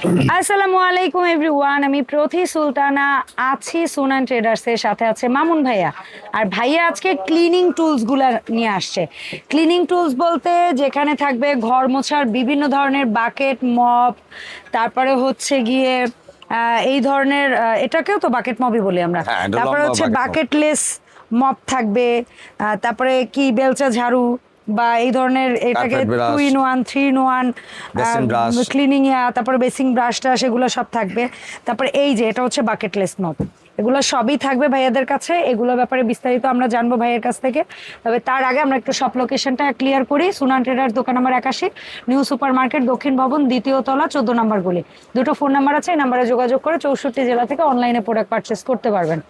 আসসালামু আলাইকুম এভরিওয়ান, আমি প্রথি সুলতানা আছি সুনান ট্রেডার্সের সাথে আছে মামুন ভাইয়া। আর ভাইয়া আজকে ক্লিনিং টুলসগুলো নিয়ে আসছে। ক্লিনিং টুলস বলতে যেখানে থাকবে ঘর মোছার বিভিন্ন ধরনের বাকেট, মপ, তারপরে হচ্ছে গিয়ে এই ধরনের এটাকেও তো বাকেট মপই বলি আমরা। তারপরে হচ্ছে বাকেটলেস মপ থাকবে, তারপরে কি বেলচা ঝাড়ু বা এই ধরনের এটাকে 2-in-1 3-in-1 ক্লিনিং, তারপরে বেসিং ব্রাশটা সেগুলো সব থাকবে। তারপরে এই যে এটা হচ্ছে বাকেটলেস মপ, এগুলো সবই থাকবে ভাইয়াদের কাছে। এগুলোর ব্যাপারে বিস্তারিত আমরা জানবো ভাইয়ের কাছ থেকে। তবে তার আগে আমরা একটু শপ লোকেশনটা ক্লিয়ার করি। সুনান ট্রেডার্স দোকান নাম্বার 81, নিউ সুপার মার্কেট, দক্ষিণ ভবন, দ্বিতীয় তলা, 14 নম্বর গলি। দুটো ফোন নাম্বার আছে, এই নাম্বারে যোগাযোগ করে 64 জেলা থেকে অনলাইনে প্রোডাক্ট পারচেস করতে পারবেন।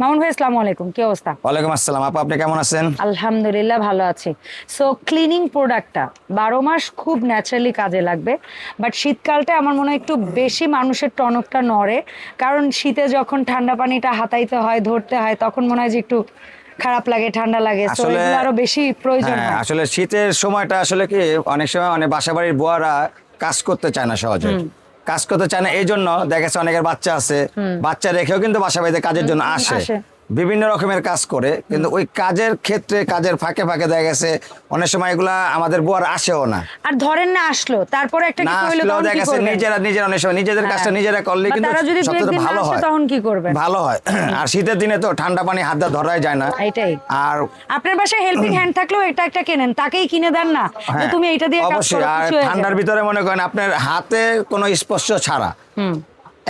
মামুন ভাই, আসসালামু আলাইকুম, কি অবস্থা? ওয়ালাইকুম আসসালাম আপু, আপনি কেমন আছেন? আলহামদুলিল্লাহ ভালো আছি। সো ক্লিনিং প্রোডাক্টটা 12 মাস খুব ন্যাচারালি কাজে লাগবে, বাট শীতকালটা আমার মনে হয় একটু বেশি মানুষের টনকটা নড়ে, কারণ শীতে যখন ঠান্ডা পানিটা হাতাইতে হয়, ধরতে হয়, তখন মনে হয় যে একটু খারাপ লাগে, ঠান্ডা লাগে। সো এগুলো আরো বেশি প্রয়োজন হয়। আসলে শীতের সময়টা আসলে কি অনেক সময় বাসাবাড়ির বুয়ারা কাজ করতে চায় না, সহজে কাজ করতে চায় না। এই জন্য দেখা গেছে অনেকের বাচ্চা আছে, বাচ্চা রেখেও কিন্তু বাসাবাড়িতে কাজের জন্য আসে, বিভিন্ন রকমের কাজ করে। কিন্তু ওই কাজের ক্ষেত্রে কাজের ফাঁকে ফাঁকে দেখা গেছে অনেক সময় এগুলা আমাদের বুয়ার আসেও না। আর ধরেন না আসলো, তারপরে একটা কি কইলো, তখন দেখা গেছে নিজেরা অনেক সময় নিজেদের কাজটা নিজেরা করলে কিন্তু সবচেয়ে ভালো হয়, তখন কি করবে? ভালো হয়। আর শীতের দিনে তো ঠান্ডা পানি হাত দিয়ে ধরাই যায় না। এটাই। আর আপনার বাসায় হেল্পিং হ্যান্ড থাকলেও এটা একটা কেনেন, তাকেই কিনে দেন না যে তুমি এইটা দিয়ে কাজ করো। অবশ্যই। আর ঠান্ডার ভিতরে মনে করেন আপনার হাতে কোনো স্পর্শ ছাড়া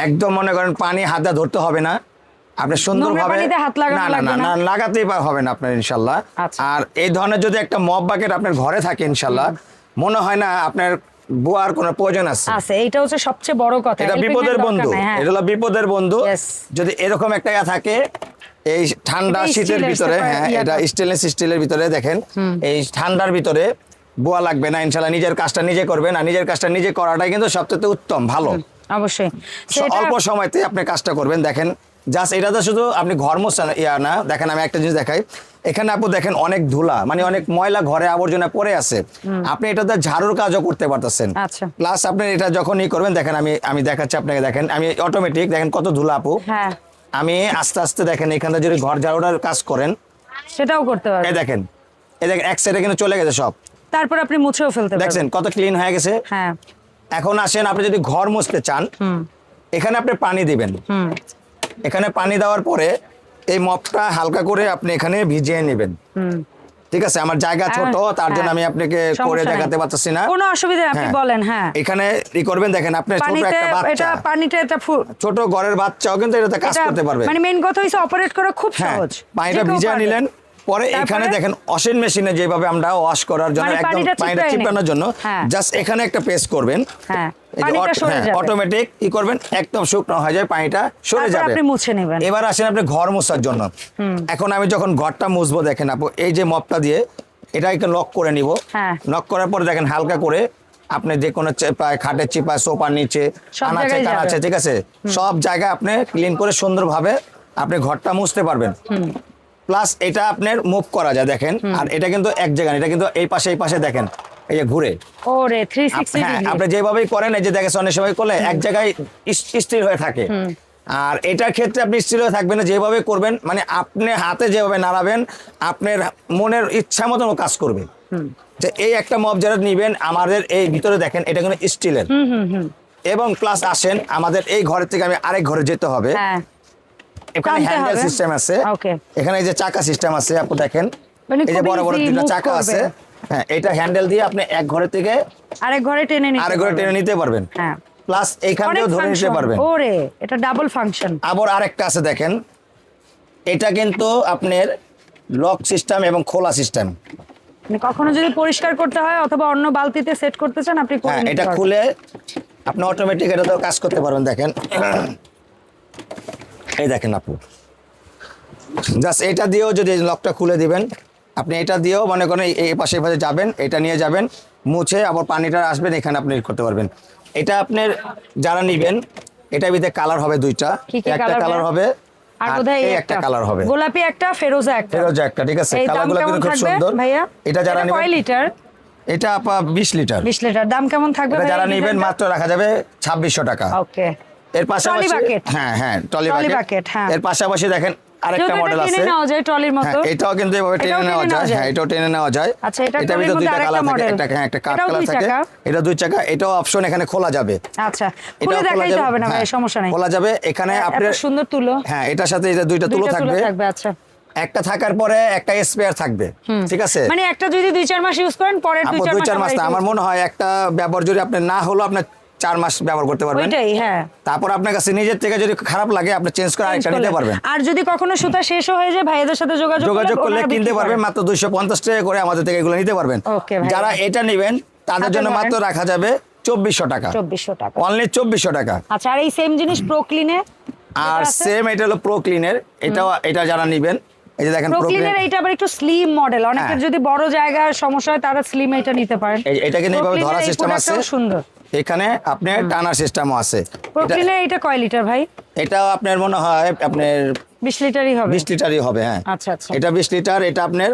একদম মনে করেন পানি হাত দিয়ে ধরতে হবে না, আপনি সুন্দরভাবে না লাগাতেই হবে না আপনার, ইনশাল্লাহ। আর এই ধরনের যদি একটা মপ বাকেট আপনার ঘরে থাকে, ইনশাল্লাহ মনে হয় না আপনার বুয়ার কোনো প্রয়োজন আছে। এইটা হচ্ছে সবচেয়ে বড় কথা, এটা বিপদের বন্ধু, এটা হলো বিপদের বন্ধু। যদি এরকম একটা থাকে এই ঠান্ডা শীতের ভিতরে, হ্যাঁ এটা স্টেনলেস স্টিলের ভিতরে, দেখেন এই ঠান্ডার ভিতরে বুয়া লাগবে না, ইনশাল্লাহ নিজের কাজটা নিজে করবেন। আর নিজের কাজটা নিজে করাটাই কিন্তু সবচেয়ে উত্তম, ভালো। অবশ্যই অল্প সময়তে আপনি কাজটা করবেন। দেখেন জাস্ট এটা তো শুধু আপনি ঘর মোছা না, দেখেন আমি একটা জিনিস দেখাই। এখানে আপু দেখেন অনেক ধুলা, মানে অনেক ময়লা ঘরে আবর্জনা পড়ে আছে, আপনি এটাতে ঝাড়ুর কাজও করতে পারতেছেন। প্লাস আপনি এটা যখন করবেন, দেখেন আমি দেখাচ্ছি আপনাকে, দেখেন আমি অটোমেটিক, দেখেন কত ধুলা আপু। আমি আস্তে আস্তে দেখেন এখানে যদি ঘর ঝাড়ুটার কাজ করেন সেটাও করতে পারবেন। এই দেখেন এক সাইডে কিন্তু চলে গেছে সব, তারপর আপনি মুছেও ফেলতে পারবেন। দেখছেন কত ক্লিন হয়ে গেছে। এখন আসেন, আপনি যদি ঘর মুছতে চান, এখানে আপনি পানি দিবেন। এখানে পানি দেওয়ার পরে এই মপটা হালকা করে আপনি এখানে ভিজিয়ে নেবেন। ঠিক আছে, আমার জায়গা ছোট, তার জন্য আমি আপনাকে করে দেখাতে পারতেছি না, কোনো অসুবিধা নেই, আপনি বলেন। এখানে কি করবেন, দেখেন আপনার ছোট একটা বাচ্চা, পানিটা এটা ছোট ঘরের বাচ্চাও কিন্তু এটাতে কাজ করতে পারবে। মানে মেইন কথা হইছে অপারেট করা খুব সহজ। পানিটা ভিজিয়ে নিলেন, পরে এখানে দেখেন ওয়াশিং মেশিনে যেভাবে আমরা ওয়াশ করার জন্য একদম পানিটা চিপকানোর জন্য জাস্ট এখানে একটা প্রেস করবেন, অটোমেটিক কি করবেন, একদম শুকনো হয়ে যায়, পানিটা সরে যাবে, আপনি মুছে নেবেন। এবার আসেন আপনি ঘর মোছার জন্য। এখন আমি যখন ঘরটা মুছবো, দেখেন আপু এই যে মপটা দিয়ে এটাকে লক করে নিব। লক করার পরে দেখেন হালকা করে আপনি যে কোনো চেপায়, খাটের চিপায়, সোফার নিচে, আনাচে কানাচে, ঠিক আছে, সব জায়গায় আপনি ক্লিন করে সুন্দরভাবে আপনি ঘরটা মুছতে পারবেন। প্লাস এটা আপনার মুভ করা যায়, দেখেন। আর এটা কিন্তু এক জায়গায়, এটা কিন্তু এই পাশে দেখেন, এই যে ঘুরে, ওরে 360 ডিগ্রি আপনি যেভাবেই করেন, এই যে দেখেন অনেক সময় করলে এক জায়গায় স্থির হয়ে থাকে। আর এটার ক্ষেত্রে আপনি স্থির হয়ে থাকবেন না, যেভাবে করবেন মানে আপনি হাতে যেভাবে নাড়াবেন আপনার মনের ইচ্ছা মতন কাজ করবে। যে এই একটা মপ যারা নিবেন, আমাদের এই ভিতরে দেখেন এটা কিন্তু স্টিলের, এবং প্লাস আসেন আমাদের এই ঘরের থেকে আমি আরেক ঘরে যেতে হবে। এখানে হ্যান্ডেল সিস্টেম আছে, এখানে এই যে চাকা সিস্টেম আছে আপু, দেখেন এই যে বড় বড় দুটো চাকা আছে। এটা হ্যান্ডেল দিয়ে আপনি এক ঘরে থেকে আরেক ঘরে টেনে নিতে পারবেন। প্লাস এইখানেও ধরে নিতে পারবেন। ওরে এটা ডাবল ফাংশন। আবার আরেকটা আছে, দেখেন এটা কিন্তু আপনার লক সিস্টেম এবং খোলা সিস্টেম। মানে কখনো যদি পরিষ্কার করতে হয় অথবা অন্য বালতিতে সেট করতে চান, আপনি করে নিতে পারবেন। এটা খুলে আপনি অটোমেটিক এটাতেও কাজ করতে পারবেন। দেখেন এই দেখেন আপু, জাস্ট এটা দিয়েও যদি লকটা খুলে দিবেন, আপনি এটা দিয়েও মনে করেন এই পাশে যাবেন, এটা নিয়ে যাবেন, মুছে আবার পানিটা আসবেন, এখানে আপনি করতে পারবেন। এটা আপনার যারা নিবেন, এটা ভিতরে কালার হবে দুইটা, একটা কালার হবে আর বোধহয় একটা কালার হবে, গোলাপি একটা, ফেরোজা একটা, ঠিক আছে। কালারগুলো কিন্তু খুব সুন্দর। ভাইয়া এটা যারা নিবেন, কয় লিটার? এটা আপা 20 লিটার। 20 লিটার দাম কেমন থাকবে এটা ভাই যারা এই নেবেন ডিজাইনটা? মাত্র রাখা যাবে 2600 টাকা। ওকে, এর পাশাপাশি bucket। হ্যাঁ ট্রলি Trolley বাকেট। bucket, হ্যাঁ। এর পাশাপাশি দেখেন আরেকটা যেহেতু মডেল এটা আছে। টেনে নেওয়া যায় ট্রলির হ্যাঁ, মতো। এটাও কিন্তু এভাবে এটাও টেনে নেওয়া যায়। হ্যাঁ, এটাও টেনে নেওয়া যায়। আচ্ছা, এটা এটার ট্রলির ভিতরে মধ্যে দুইটা আরেকটা কালার থাকে, মডেল। একটা কাঠ এটাও কালার দুই থাকে, চাকা। এটা 2 চাকা। এটাও অপশন এখানে খোলা যাবে। আচ্ছা, এটাও খুলে খোলা দেখাইতে যাবে। হবে না ভাই, হ্যাঁ, সমস্যা নাই। খোলা যাবে। এখানে এত আপনার সুন্দর তুলো। হ্যাঁ, এটার সাথে এটা দুইটা তুলো দুইটা তুলো থাকবে। আচ্ছা। একটা থাকার পরে একটা স্পেয়ার থাকবে, ঠিক আছে? মানে একটা যদি 2-4 মাস ইউজ করেন, পরের আপু 2-4 মাস না, আমার মনে হয় একটা ব্যবহার যদি আপনি না হলো আপনার 4 মাস ব্যবহার করতে পারবেন। ওইটাই, হ্যাঁ। তারপর আপনার কাছে নিজের থেকে যদি খারাপ লাগে আপনি চেঞ্জ করে আরেকটা নিতে পারবেন। আর যদি কখনো সুতা শেষ হয়ে যায়, ভাইয়াদের সাথে যোগাযোগ করলে ওনারা কিনতে বিক্রি পারবেন, করেন। মাত্র 250 টাকা করে আমাদের থেকে এগুলো নিতে পারবেন। ওকে ভাই। যারা এটা নেবেন তাদের হাতে জন্য ধরেন। মাত্র রাখা যাবে 2400 টাকা। 2400 টাকা। অনলি 2400 টাকা। আচ্ছা, আর এই সেম জিনিস প্রোক্লিনে আর সেম এটা হলো প্রো ক্লিনের। এটা যারা নেবেন, এই যে দেখেন প্রো প্রোক্লিনের এইটা আবার একটু স্লিম মডেল। অনেকের হ্যাঁ। যদি বড় জায়গার সমস্যা হয় তারা স্লিম এটা নিতে পারেন। এটা কিন্তু এইভাবে Proclean ধরা এর এই সিস্টেম আছে। productটাও সুন্দর। এখানে আপনার টানার সিস্টেমও আছে। প্রোক্লিনের এইটা কয় লিটার ভাই? এটাও আপনার মনে হয় আপনার 20 লিটারই হবে। 20 লিটারই হবে। হ্যাঁ, আচ্ছা আচ্ছা। এটা 20 লিটার। এটা আপনার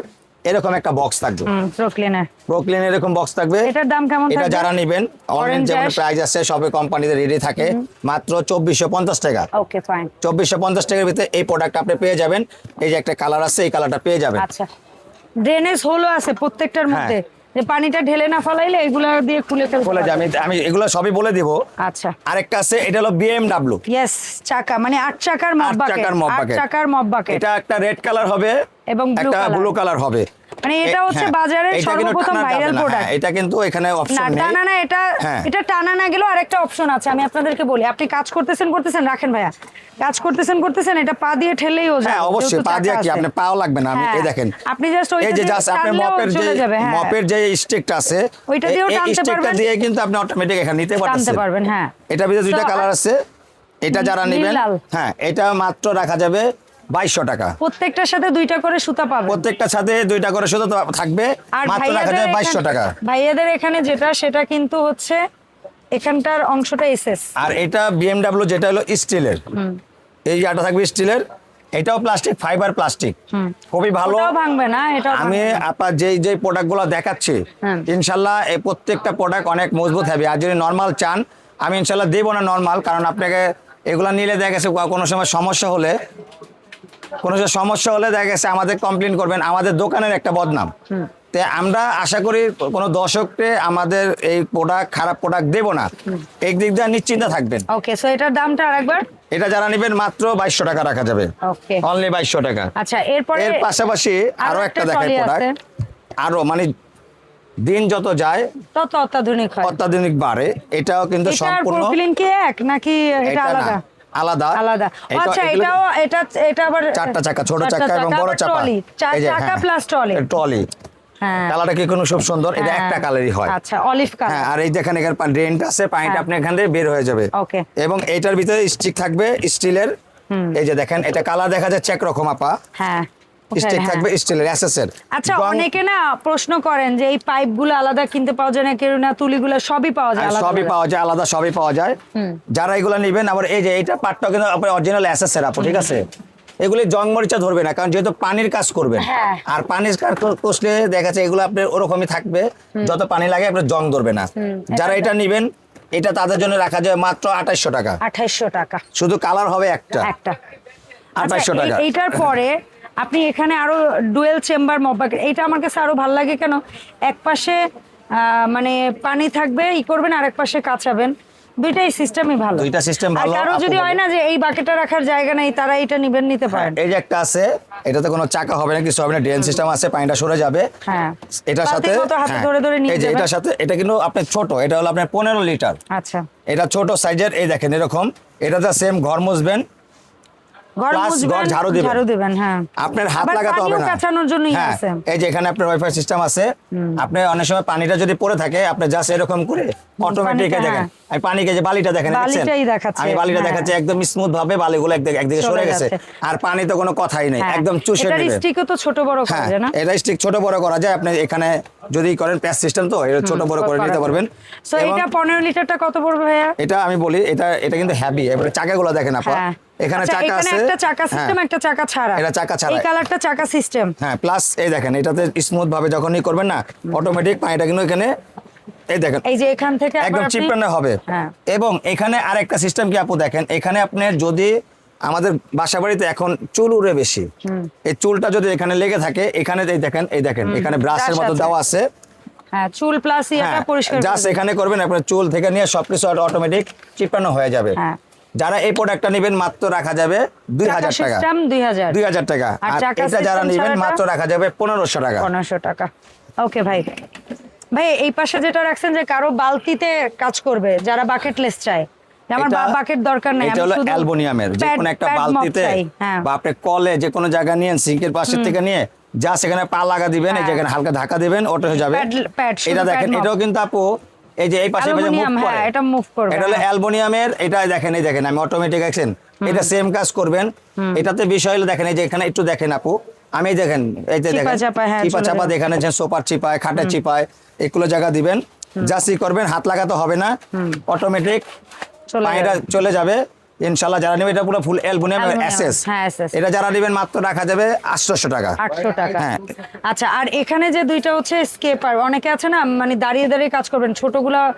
এরকম একটা বক্স থাকবে। প্রোক্লিনের। প্রোক্লিন এরকম বক্স থাকবে। এটার দাম কেমন এটা থাকবে? যারা নেবেন অনলাইন যেমন Ash। প্রাইস আছে সবে কোম্পানিতে রেডি থাকে, মাত্র 2450 টাকা। Okay fine. 2450 টাকার ভিতরে এই প্রোডাক্ট আপনি পেয়ে যাবেন। এই যে একটা কালার আছে, এই কালারটা পেয়ে যাবেন। আচ্ছা, ড্রেনেজ হোলও আছে প্রত্যেকটার হ্যাঁ। মধ্যে, যে পানিটা ঢেলে না ফেলাইলে এগুলা দিয়ে খুলে ফেলতে বলে যে পারবেন। আমি এগুলো সবই বলে দিব। আচ্ছা, আরেকটা আছে, এটা হলো BMW। ইয়েস, চাকা মানে 8 চাকার মপ 8 বাকেট। চাকার মপ 8 বাকেট। চাকার মপ বাকেট। এটা একটা রেড কালার হবে এবং blue একটা color। ব্লু কালার হবে। মানে এটা হচ্ছে হ্যাঁ, বাজারের এটা কিন্তু সর্বপ্রথম টানা যাবে ভাইরাল না। প্রোডাক্ট। হ্যাঁ, এটা কিন্তু এখানে না অপশন নেই। টানা না, এটা হ্যাঁ। এটা টানা না গেলেও আরেকটা অপশন আছে, আমি আপনাদেরকে বলি। আপনি কাজ করতেছেন রাখেন ভাইয়া, কাজ করতেছেন এটা পা দিয়ে ঠেলেও যাবে। হ্যাঁ, অবশ্যই যেহেতু পা দিয়ে চাকা কি আছে। আপনি পাও লাগবে না। আমি হ্যাঁ, এই দেখেন, আপনি জাস্ট এই যে জাস্ট আপনি মপের যে স্টিকটা আছে, ওইটা দিয়েও এই টানতে স্টিকটা পারবেন। দিয়ে কিন্তু আপনি অটোমেটিক এখানে নিতে টানতে পারতেছেন। পারবেন, হ্যাঁ। এটা ভিতরে দুইটা So, কালার আছে। এটা যারা নীল নেবেন, লাল। হ্যাঁ, এটা মাত্র রাখা যাবে 2200 টাকা। প্রত্যেকটার সাথে 2টা করে সুতা পাবেন। প্রত্যেকটার সাথে 2টা করে শুধু থাকবে, আর মাত্র রাখা যাবে 2200 টাকা। ভাইয়াদের এখানে যেটা সেটা কিন্তু হচ্ছে এখানটার অংশটা এসএস। আর এটা BMW যেটা হলো স্টিলের, এই জায়গাটা থাকবে স্টিলের। এটাও প্লাস্টিক, ফাইবার প্লাস্টিক, খুবই ভালো। ওটাও ভাঙবে না, এটাও আমি ভাঙবে না। আপনার যে প্রোডাক্টগুলো দেখাচ্ছি, হ্যাঁ। ইনশাল্লাহ এই প্রত্যেকটা প্রোডাক্ট অনেক মজবুত হবে। আর যদি নর্মাল চান, আমি ইনশাল্লাহ দেবো না নর্মাল, কারণ আপনাকে এগুলো নিলে দেখা গেছে কোনো সময় সমস্যা হলে দেখা গেছে আমাদের কমপ্লেন করবেন, আমাদের দোকানের একটা বদনাম। তাই আমরা আশা করি কোনো দর্শককে আমাদের এই খারাপ প্রোডাক্ট দেবো না, এই দিক দিয়ে নিশ্চিন্তে থাকবেন। ওকে, সো এটার দামটা আরেকবার। এটা যারা নেবেন মাত্র 2200 টাকা রাখা যাবে। ওকে, অনলি 2200 টাকা। আচ্ছা, এরপরে এর পাশাপাশি আরো একটা দেখাই ট্রলি প্রোডাক্ট। আছে। আরো মানে দিন যত যায় তত অত্যাধুনিক হয়। অত্যাধুনিক বাড়ে। এটাও কিন্তু এটা আর সম্পূর্ণ প্রোক্লিন কি এক নাকি এটা এটা না, আলাদা? আলাদা আলাদা। আচ্ছা, এটা আবার 4টা চাকা, ছোট চারটা চাকা এবং বড় আবার চাকা। ট্রলি, 4 চাকা প্লাস ট্রলি। ট্রলি হ্যাঁ, কালারটা কি কোনো খুব সুন্দর। এটা হ্যাঁ। একটা কালারই হয়। আচ্ছা, অলিভ হ্যাঁ, কালার। আর এই দেখেন এখানে ড্রেনটা আছে, পানিটা হ্যাঁ। আপনি এখান থেকে বের হয়ে যাবে। ওকে। এবং এটার ভিতরে স্টিক থাকবে স্টিলের। এই যে দেখেন, এটা কালার দেখা যাচ্ছে একরকম আপা। হ্যাঁ, স্টিক হ্যাঁ। থাকবে স্টিলের এসএসের। আচ্ছা, অনেকে না প্রশ্ন করেন যে এই পাইপগুলো আলাদা কিনতে পাওয়া যায় না, কেউ না তুলিগুলো সবই পাওয়া যায় আলাদা সবই আলাদা? পাওয়া যায় আলাদা, সবই পাওয়া যায়। যারা এগুলো নেবেন, আবার এই যে এইটা পার্টটা কিন্তু আপনার অরিজিনাল এসএসের আপু, ঠিক আছে? এগুলি জং মরিচা ধরবে না, কারণ যেহেতু পানির কাজ করবেন। হ্যাঁ। আর পানির কাজ করলে দেখা যাচ্ছে এগুলো আপনার ওরকমই থাকবে, যত পানি লাগে আপনার জং ধরবে না। যারা এটা নেবেন, এটা তাদের জন্য রাখা যায় মাত্র 2800 টাকা। 2800 টাকা শুধু কালার হবে একটা, একটা। 2800 টাকা। এইটার পরে আপনি এখানে আরো ডুয়েল চেম্বার মপ বাকেট, এইটা আমার কাছে আরো ভালো লাগে। কেন? এক পাশে মানে পানি থাকবে, করবেন, আর এক পাশে কাঁচাবেন। দুইটাই সিস্টেমই ভালো। দুইটা সিস্টেম আর ভালো। কারো যদি হয় না যে এই বাকেটটা রাখার জায়গা নেই, তারা এটা নিতে পারেন। এই যে একটা আছে, এটাতে কোনো চাকা হবে না, কিছু হবে না, ড্রেন সিস্টেম আছে, পানিটা সরে যাবে। হ্যাঁ, এটার সাথে বালতির মতো হাতে ধরে নিয়ে এই যে যাবেন। এটার সাথে, এটা কিন্তু আপনার ছোট, এটা হলো আপনার 15 লিটার। আচ্ছা, এটা ছোট সাইজের। এই দেখেন এরকম, এটাতে সেম ঘর মুছবেন, ঘর Plus মুছবেন, ঘর ঝাড়ু দিবেন। হ্যাঁ। আপনার হাত আবার লাগাতে হবে পানিও না। কাচানোর জন্যই হ্যাঁ, আছে। এই যে এখানে আপনার ওয়াইফাই সিস্টেম আছে। আপনি অনেক সময় পানিটা যদি পড়ে থাকে, আপনি জাস্ট এরকম করে অটোমেটিক পানিটা, দেখেন, হ্যাঁ। আমি পানিকে যে বালিটা দেখেন, দেখছেন? বালিটাই দেখাচ্ছে, আমি বালিটা হ্যাঁ। দেখাচ্ছি একদম স্মুথ ভাবে, বালিগুলো একদিকে সরে গেছে। যাচ্ছে। আর পানি তো কোনো কথাই নেই, হ্যাঁ। একদম চুষে এটার নেবে। স্টিকও তো ছোট বড় করা হ্যাঁ, যায় না? এটা স্টিক ছোট বড় করা যায়। আপনি এখানে যদি করেন প্যাচ সিস্টেম, তো এটা ছোট বড় করে নিতে পারবেন। সো এবং এটা 15 লিটারটা কত পড়বে ভাইয়া? এটা আমি বলি, এটা কিন্তু হেভি। এবারে চাকাগুলো দেখেন আপা, হ্যাঁ। এখানে আচ্ছা, চাকা এখানে আছে, একটা চাকা সিস্টেম, হ্যাঁ। একটা চাকা ছাড়া। এটা চাকা ছাড়া। এই কালারটা চাকা সিস্টেম। হ্যাঁ, প্লাস এই দেখেন এটাতে স্মুথ ভাবে যখনই করবেন না অটোমেটিক পানিটা কিন্তু এখানে এই দেখেন এই যে এখান থেকে আবার একদম আপনি- চিপড়ানো হবে। হ্যাঁ। এবং এখানে আরেকটা সিস্টেম কি আপু দেখেন, এখানে আপনি যদি আমাদের বাসা বাড়িতে এখন চুল উড়ে বেশি, এই চুলটা যদি এখানে লেগে থাকে, এখানে এই দেখেন এখানে ব্রাশের ব্রাশ মতো আছে। দেওয়া আছে। হ্যাঁ, চুল প্লাস এটা পরিষ্কার করে জাস্ট দেবে। এখানে করবেন, আপনার চুল থেকে নিয়ে সবকিছু অটোমেটিক চিপড়ানো হয়ে যাবে। হ্যাঁ। যারা এই প্রোডাক্টটা নেবেন মাত্র রাখা যাবে 2000 টাকা, সিস্টেম 2000 2000 টাকা। আর আর চাকা এটা যারা system নেবেন ছাড়াটা? মাত্র রাখা যাবে 1500 টাকা। 1500 টাকা। ওকে ভাই, ভাই এই পাশে যেটা রাখছেন যে কারো বালতিতে কাজ করবে, যারা বাকেটলেস চায়, যে আমার এটা- বাকেট দরকার নাই, এটা হলো অ্যালুমিনিয়ামের, যে কোনো একটা বালতিতে হ্যাঁ। বা আপনি কলে যে কোনো জায়গা নিয়ে সিঙ্কের পাশের থেকে নিয়ে যা সেখানে পা লাগা দিবেন, এই যেখানে হালকা ধাক্কা দিবেন, ওটা হয়ে যাবে। প্যাড, শুধু এটা দেখেন, প্যাড মপ। এটাও কিন্তু আপু এই যে এই পাশে মুভ অ্যালুমিনিয়াম, করে, হ্যাঁ, এটা মুভ করবে। এটা হলো হ্যাঁ। অ্যালুমিনিয়ামের। এটা দেখেন, এই দেখেন আমি অটোমেটিক অ্যাকশন, এটা সেম কাজ করবেন। এটাতে বিষয় হলো দেখেন, এই যে এখানে একটু দেখেন আপু, আমি এই দেখেন এই যে চিপা দেখেন চাপা, হ্যাঁ, চিপা চলে চাপা যাবে। এখানে যে সোপার চিপায়, খাটের চিপায়, এগুলো জায়গা দিবেন, জাস্ট করবেন, হাত লাগাতে হবে না, অটোমেটিক চলে পানিটা যাবে। চলে যাবে। ইনশাআল্লাহ যারা নেবে, এটা পুরো ফুল অ্যালুমিনিয়াম অ্যালুমিনিয়াম, এসএস, হ্যাঁ, SS এটা যারা নেবেন মাত্র রাখা যাবে 800 টাকা। 800 টাকা। হ্যাঁ। আচ্ছা, আর এখানে যে দুইটা হচ্ছে স্কেপার, অনেকে আছে না মানে দাঁড়িয়ে দাঁড়িয়ে কাজ করবেন, ছোটগুলা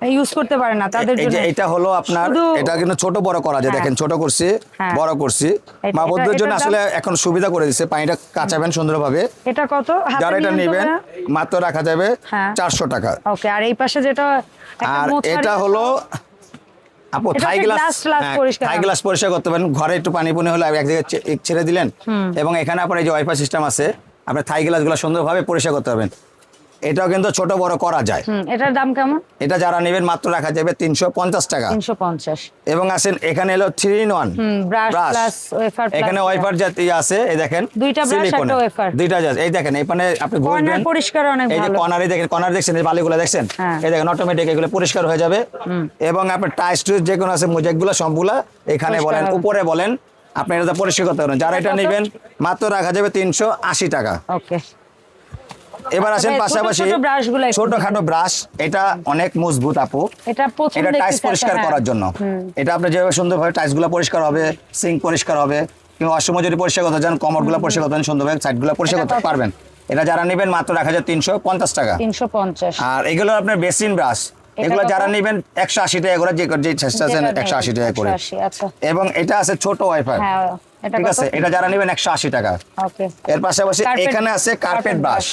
ইউজ করতে পারে না, তাদের এই জন্য যে এটা হলো আপনার, শুধু- এটা কিন্তু ছোট বড় করা যায়, হ্যাঁ। দেখেন ছোট করছি, হ্যাঁ। বড় করছি। মা এটা- বোনদের জন্য এটার দাম- আসলে এখন সুবিধা করে দিচ্ছে, পানিটা কাঁচাবেন সুন্দরভাবে। এটা কত? হাতে যারা এটা নিয়ন্ত্রণ নেবেন না? মাত্র রাখা যাবে হ্যাঁ। 400 টাকা। ওকে, আর এই পাশে যেটা একটা আর মোছারি এটা আছে। হলো আপু এটা থাই হচ্ছে গ্লাস, glass পরিষ্কার থাই হবে। গ্লাস পরিষ্কার করতে পারেন। ঘরে একটু পানি পুনি হলে এক জায়গায় ছেড়ে দিলেন, এবং এখানে আপনার এই যে ওয়াইফাই সিস্টেম আছে, আপনি থাই গ্লাসগুলো সুন্দরভাবে পরিষ্কার করতে পারবেন। এটাও কিন্তু ছোট বড় করা যায়। এটার দাম কেমন? এটা যারা নেবেন মাত্র রাখা যাবে 350 টাকা। 350। এবং আসেন এখানে হলো 3 in 1 brush plus wafer plus এখানে ওয়াইফার জাতীয় আছে, এই দেখেন দুইটা brush, silicone একটা wafer। দুইটা জাস্ট, এই দেখেন এখানে আপনি কর্নার ঘুরবেন, পরিষ্কার অনেক এই যে ভালো। কর্নারে দেখেন, কর্নার দেখছেন, এই বালিগুলো দেখছেন, হ্যাঁ। এই দেখেন অটোমেটিক এগুলো পরিষ্কার হয়ে যাবে। এবং আপনার টাইস টুইস যে কোনো আছে, মোজাকগুলো সবগুলা এখানে পরিষ্কার বলেন, হবে। উপরে বলেন, আপনি এটা পরিষ্কার করতে পারেন। যারা এটা কত? নেবেন মাত্র রাখা যাবে 380 টাকা। ওকে। এবার আসেন তবে ছোট পাশাপাশি ছোট ব্রাশগুলো একটু ছোটখাটো ব্রাশ, এটা অনেক মজবুত আপু। এটা প্রথম এটা টাইস দেখতেছি পরিষ্কার একটা, করার জন্য, এটা আপনি যেভাবে সুন্দরভাবে টাইসগুলো পরিষ্কার হবে, সিঙ্ক পরিষ্কার হবে, কিংবা অসময় যদি পরিষ্কার করতে চান, কমরগুলো পরিষ্কার করতে চান, সুন্দরভাবে সাইডগুলো পরিষ্কার এটা করতে কত? পারবেন। এটা যারা নেবেন মাত্র রাখা যায় 350 টাকা। 350। আর এগুলো আপনার বেসিন ব্রাশ, এগুলো কত? যারা নেবেন 180 টাকা করে, যে চেষ্টা আছেন যেটা 180 টাকা করে। 180, আচ্ছা। এবং এটা আছে ছোট ওয়াইফাই, হ্যাঁ, এটা ঠিক কত? আছে, এটা যারা নেবেন 180 টাকা। ওকে। এর পাশাপাশি Carpet- এখানে আছে কার্পেট carpet ব্রাশ,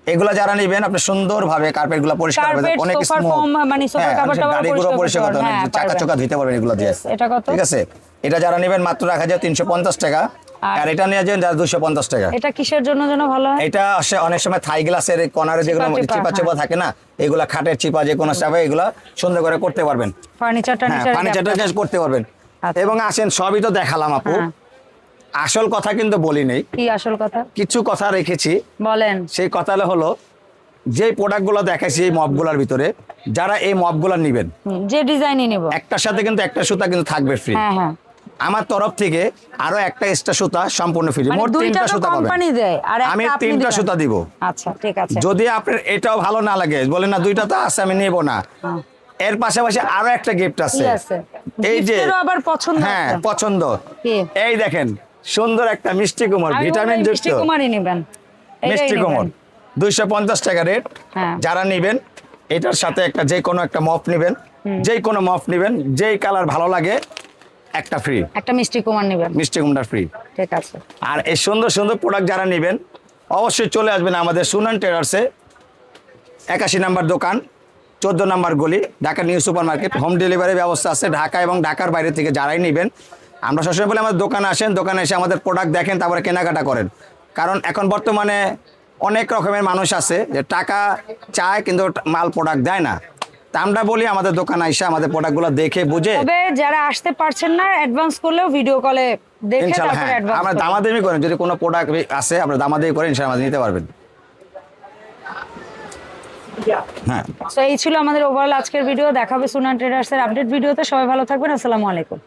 এগুলো যারা নেবেন আপনি সুন্দরভাবে কার্পেটগুলো পরিষ্কার করবেন, Carpet, অনেক সোফার স্মুথ, ফোম, মানে সোফার কাভার টাভার গাড়িগুলো পরিষ্কার পরিষ্কার করতে করতে পারবেন, পারবেন, চাকা পারবেন। চোকা ধুতে পারবেন এগুলো দিয়ে। Yes, এটা কত? ঠিক আছে, এটা যারা নেবেন মাত্র রাখা যায় 350 টাকা। আর এটা নিয়ে যাবেন যারা 250 টাকা। এটা কিসের জন্য যেন ভালো হয়? এটা আসে অনেক সময় থাই গ্লাসের কর্নারে যেগুলো চিপা, চিপা চিপা থাকে না, এগুলা খাটের চিপা যে কোনো চাপা, এগুলা সুন্দর করে করতে পারবেন। ফার্নিচার হ্যাঁ, টার্নিচার ফার্নিচারটা চেঞ্জ করতে পারবেন। আচ্ছা। এবং আসেন সবই তো দেখালাম আপু, হ্যাঁ। আসল কথা কিন্তু বলি নেই, কি আসল কথা কিছু কথা রেখেছি। বলেন? সেই কথাটা হলো, যে প্রোডাক্টগুলো দেখাইছি এই মপগুলোর ভিতরে, যারা এই মপগুলো নেবেন, যে ডিজাইনই নিব। একটার সাথে কিন্তু একটা সুতা কিন্তু থাকবে ফ্রি। হ্যাঁ, হ্যাঁ। আমার তরফ থেকে আরো একটা এক্সট্রা সুতা সম্পূর্ণ ফ্রি, মানে মোট দুইটা 3টা তো সুতা পাবেন। কোম্পানি দেয়, আর একটা আমি আপনি 3টা দিবেন। সুতা দিব। আচ্ছা, ঠিক আছে। যদি আপনার এটাও ভালো না লাগে, বলেন না দুইটা তো আছে আমি নেব না, এর পাশাপাশি আরো একটা গিফট কি আছে। আছে? এই যে গিফটেরও আবার পছন্দ হ্যাঁ আছে। পছন্দ, কি? এই দেখেন সুন্দর একটা মিষ্টি কুমড়, আমি ভিটামিন মনে হয় যুক্ত মিষ্টি কুমারই নেবেন। এটাই মিষ্টি নেবেন। কুমড় 250 টাকা রেট। হ্যাঁ। যারা নেবেন এটার সাথে একটা যে কোনো একটা মপ নেবেন, যেই কোনো মপ নেবেন, যেই কালার ভালো লাগে একটা ফ্রি, একটা মিষ্টি কুমার নেবেন। মিষ্টি কুমড়া ফ্রি। ঠিক আছে। আর এই সুন্দর সুন্দর প্রোডাক্ট যারা নেবেন অবশ্যই চলে আসবেন আমাদের সুনান ট্রেডার্সে, 81 নম্বর দোকান, 14 নম্বর গলি, Dhaka new super market. Home delivery ব্যবস্থা আছে ঢাকা এবং ঢাকার বাইরে থেকে যারাই নেবেন। আমরা সবসময় বলি আমাদের দোকানে আসেন, দোকানে এসে আমাদের প্রোডাক্ট দেখেন, তারপরে কেনাকাটা করেন। কারণ এখন বর্তমানে অনেক রকমের মানুষ আছে যে টাকা চায় কিন্তু মাল প্রোডাক্ট দেয় না। তা আমরা বলি আমাদের দোকানে এসে আমাদের প্রোডাক্টগুলো দেখে বুঝে, তবে যারা আসতে পারছেন না, অ্যাডভান্স করলেও ভিডিও কলে দেখে ইনশাল্লাহ তারপরে হ্যাঁ অ্যাডভান্স আমরা দামাদামি করেন, যদি কোনো প্রোডাক্ট আছে আমরা দামাদামি করে ইনশাল্লাহ নিতে পারবেন। হ্যাঁ, তো এই ছিল আমাদের ওভারঅল আজকের ভিডিও। দেখাবে সুনান ট্রেডার্সের আপডেট ভিডিওতে। সবাই ভালো থাকবেন। আসসালামু আলাইকুম।